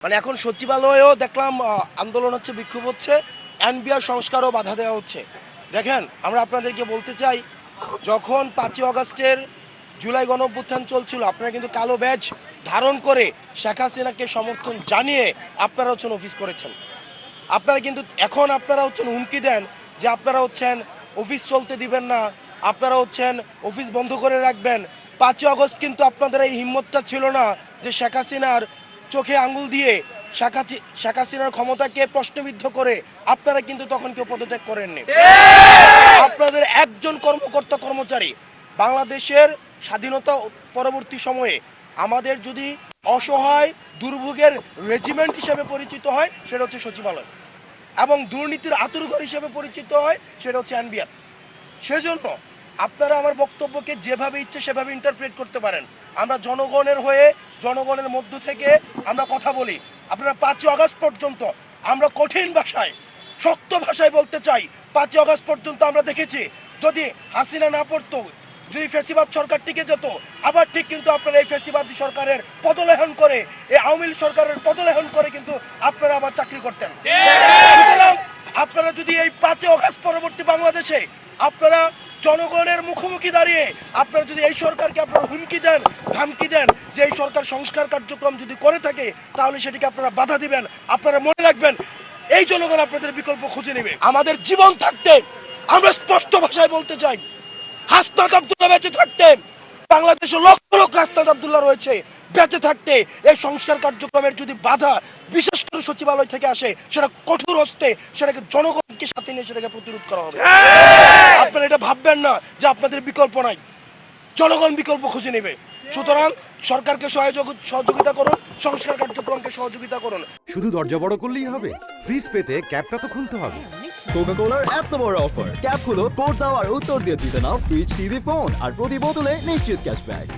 মানে এখন সচিবালয়েও দেখলাম আন্দোলন হচ্ছে, বিক্ষোভ হচ্ছে, এনবিআর সংস্কারও বাধা দেওয়া হচ্ছে। দেখেন, আমরা আপনাদেরকে বলতে চাই, যখন 5ই আগস্টের জুলাই গণঅভ্যুত্থান চলছিল, আপনারা কিন্তু কালো ব্যাজ ধারণ করে শেখ হাসিনাকে সমর্থন জানিয়ে আপনারা হচ্ছেন অফিস করেছেন। আপনারা কিন্তু এখন আপনারা হচ্ছেন হুমকি দেন যে আপনারা হচ্ছেন অফিস চলতে দিবেন না, আপনারা হচ্ছেন অফিস বন্ধ করে রাখবেন। 5ই আগস্ট কিন্তু আপনাদের এই হিম্মতটা ছিল না যে শেখ হাসিনার চোখে আঙ্গুল দিয়ে শেখ হাসিনার ক্ষমতাকে প্রশ্নবিদ্ধ করে আপনারা কিন্তু তখন কেউ পদত্যাগ করেননি। আপনাদের একজন কর্মকর্তা কর্মচারী বাংলাদেশের স্বাধীনতা পরবর্তী সময়ে আমাদের যদি অসহায় দুর্ভোগের রেজিমেন্ট হিসেবে পরিচিত হয়, সেটা হচ্ছে সচিবালয়, এবং দুর্নীতির আতুরঘর হিসেবে পরিচিত হয়, সেটা হচ্ছে এনবিআর। সেজন্য আপনারা আমার বক্তব্যকে যেভাবে ইচ্ছে সেভাবে ইন্টারপ্রেট করতে পারেন। আমরা জনগণের হয়ে, জনগণের মধ্য থেকে আমরা কথা বলি। আপনারা 5ই আগস্ট পর্যন্ত আমরা কঠিন ভাষায়, শক্ত ভাষায় বলতে চাই, 5ই আগস্ট পর্যন্ত আমরা দেখেছি যদি হাসিনা না পড়তো, যদি ফ্যাসিবাদ সরকার টিকে যেত, আবার ঠিক কিন্তু আপনারা এই ফ্যাসিবাদী সরকারের পদলেহন করে, এই আওয়ামী লীগ সরকারের পদলেহন করে কিন্তু আপনারা আবার চাকরি করতেন। সুতরাং আপনারা যদি এই 5ই আগস্ট পরবর্তী বাংলাদেশে আপনারা জনগণের মুখোমুখি দাঁড়িয়ে আপনারা যদি এই সরকারকে আপনারা হুমকি দেন, ধামকি দেন যে এই সরকার সংস্কার কার্যক্রম যদি করে থাকে, তাহলে সেটিকে আপনারা বাধা দিবেন। আপনারা মনে রাখবেন, এই জনগণ আপনাদের বিকল্প খুঁজে নেবে। আমাদের জীবন থাকতে আমরা স্পষ্ট ভাষায় বলতে চাই, হাসনাত আব্দুল্লাহ বেঁচে থাকতে, বাংলাদেশে লক্ষ লক্ষ হাসনাত আব্দুল্লাহ রয়েছে, বেঁচে থাকতে এই সংস্কার কার্যক্রমের যদি বাধা বিশেষ করে সচিবালয় থেকে আসে, সেটা কঠোর হস্তে সেটাকে জনগণকে সাথে নিয়ে সেটাকে প্রতিরোধ করা হবে। আপনারা এটা ভাববেন না যে আপনাদের বিকল্প নাই, জনগণ বিকল্প খুঁজে নেবে। সুতরাং সরকারকে সহযোগিতা করুন, সংস্কার কার্যক্রমকে সহযোগিতা করুন। শুধু দরজা বড় করলেই হবে? ফ্রিজ পেতে ক্যাপটা তো খুলতে হবে। কোকা কোলার এত বড় অফার, ক্যাপ খুলো, কোড দাও আর উত্তর দিয়ে জিতে নাও ফ্রিজ, টিভি, ফোন আর প্রতি বোতলে নিশ্চিত ক্যাশব্যাক।